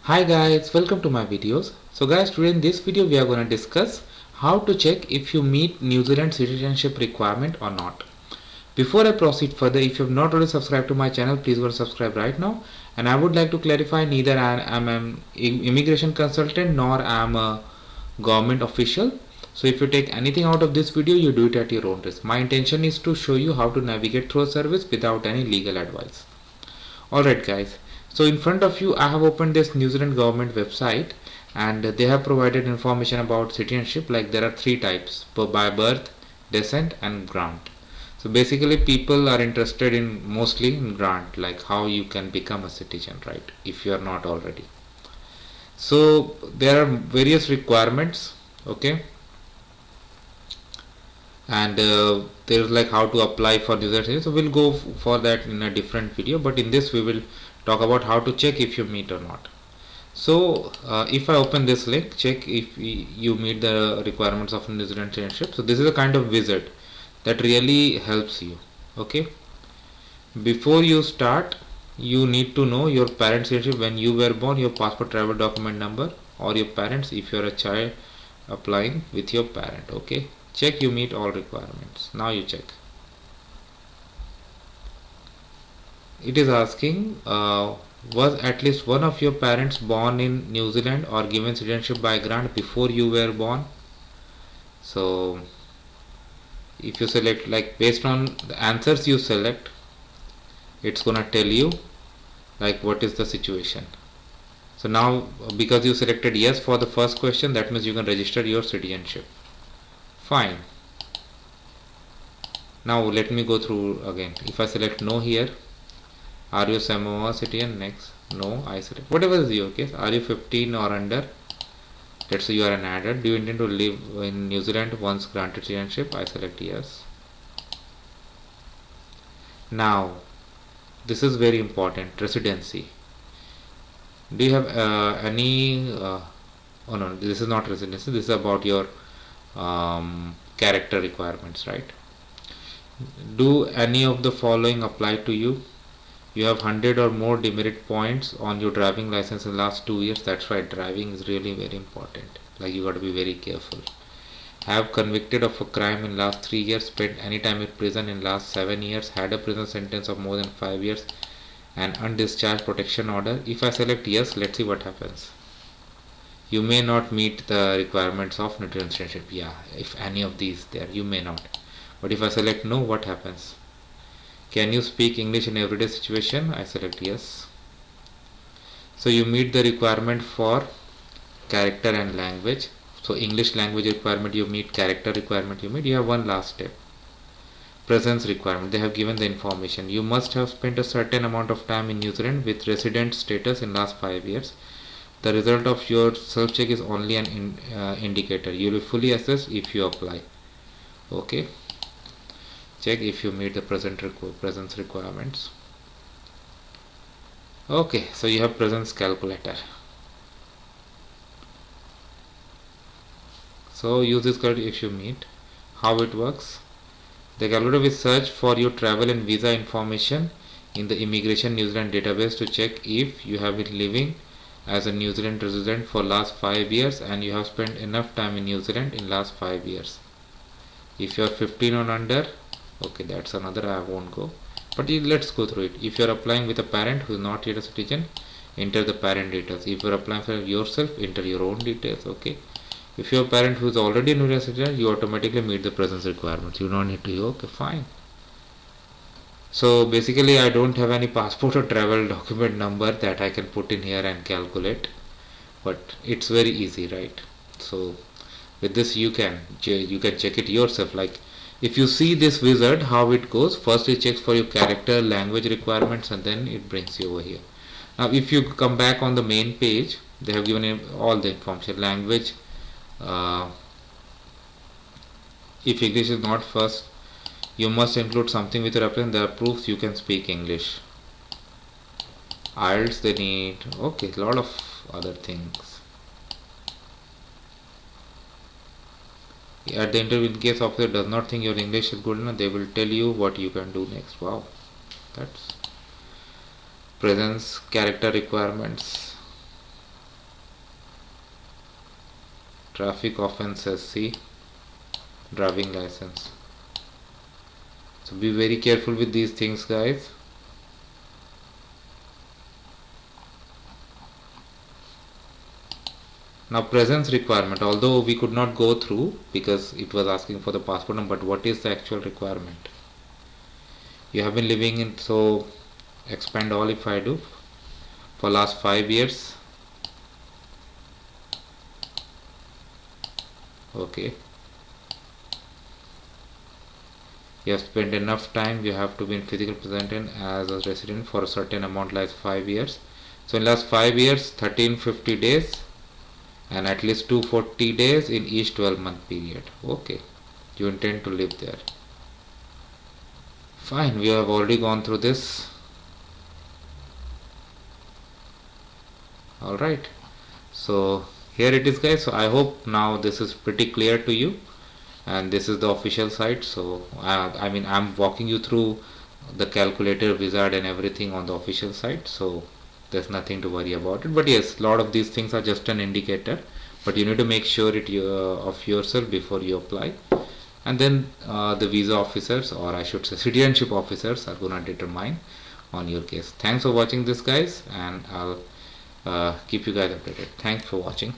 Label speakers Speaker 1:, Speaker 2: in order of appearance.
Speaker 1: Hi guys, welcome to my videos. So guys, today in this video we are going to discuss how to check if you meet New Zealand citizenship requirement or not. Before I proceed further, if you have not already subscribed to my channel, please go and subscribe right now. And I would like to clarify, neither I am an immigration consultant nor I am a government official. So if you take anything out of this video, you do it at your own risk. My intention is to show you how to navigate through a service without any legal advice. Alright guys, so in front of you I have opened this New Zealand government website, and they have provided information about citizenship. Like there are three types: by birth, descent and grant. So basically people are interested in mostly in grant, like how you can become a citizen, right, if you are not already. So there are various requirements, okay, and there's like how to apply for this. So we'll go for that in a different video, but in this we will talk about how to check if you meet or not. So if I open this link, check if you meet the requirements of New Zealand citizenship. So this is a kind of wizard that really helps you. Okay, before you start, you need to know your parents' citizenship when you were born, your passport travel document number, or your parents if you are a child applying with your parent. Okay, check you meet all requirements. Now you check. It is asking, was at least one of your parents born in New Zealand or given citizenship by grant before you were born? So if you select, like based on the answers you select, it's gonna tell you like what is the situation. So now because you selected yes for the first question, that means you can register your citizenship. Fine. Now let me go through again. If I select no here, are you Samoa citizen? Next. No, I select whatever is your case. Are you 15 or under? Let's say you are an adult. Do you intend to live in New Zealand once granted citizenship? I select yes. Now this is very important. Residency. Do you have any oh no, this is not residency. This is about your character requirements, right? Do any of the following apply to you? You have 100 or more demerit points on your driving license in the last 2 years. That's right, driving is really very important. Like you got to be very careful. Have convicted of a crime in last 3 years, spent any time in prison in last 7 years, had a prison sentence of more than 5 years, an undischarged protection order. If I select yes, let's see what happens. You may not meet the requirements of citizenship. Yeah, if any of these there, you may not. But if I select no, what happens? Can you speak English in everyday situation? I select yes. So you meet the requirement for character and language. So English language requirement you meet, character requirement you meet. You have one last step. Presence requirement. They have given the information. You must have spent a certain amount of time in New Zealand with resident status in last 5 years. The result of your self-check is only an indicator. You will be fully assessed if you apply. Okay. Check if you meet the presence requirements. Okay, so you have presence calculator. So use this calculator if you meet. How it works? The calculator will search for your travel and visa information in the Immigration New Zealand database to check if you have been living as a New Zealand resident for last 5 years and you have spent enough time in New Zealand in last 5 years. If you are 15 or under, okay, that's another, I won't go, but let's go through it. If you are applying with a parent who is not yet a citizen, enter the parent details. If you are applying for yourself, enter your own details. Okay, if you are a parent who is already a citizen, you automatically meet the presence requirements. You don't need to. Okay, fine. So basically I don't have any passport or travel document number that I can put in here and calculate, but it's very easy, right? So with this you can check it yourself. Like if you see this wizard, how it goes, first it checks for your character, language requirements, and then it brings you over here. Now if you come back on the main page, they have given all the information. Language, if English is not first, you must include something with your application that proves you can speak English. IELTS they need, okay, a lot of other things. At the interview, in case officer does not think your English is good enough, they will tell you what you can do next. Wow, that's presence, character requirements. traffic offenses, see, driving license. So be very careful with these things, guys. Now presence requirement, although we could not go through because it was asking for the passport number, but what is the actual requirement? You have been living in, so expand all if I do, for last 5 years. Okay. You have spent enough time, you have to be in physical present as a resident for a certain amount like 5 years. So in last 5 years, 1350 days and at least 240 days in each 12-month period. Okay, you intend to live there. Fine, we have already gone through this. Alright, so here it is, guys. So I hope now this is pretty clear to you, and this is the official site. So I mean, I'm walking you through the calculator wizard and everything on the official site, so there's nothing to worry about it. But yes, a lot of these things are just an indicator, but you need to make sure of yourself before you apply. And then the visa officers, or I should say citizenship officers, are gonna determine on your case. Thanks for watching this, guys, and I'll keep you guys updated. Thanks for watching.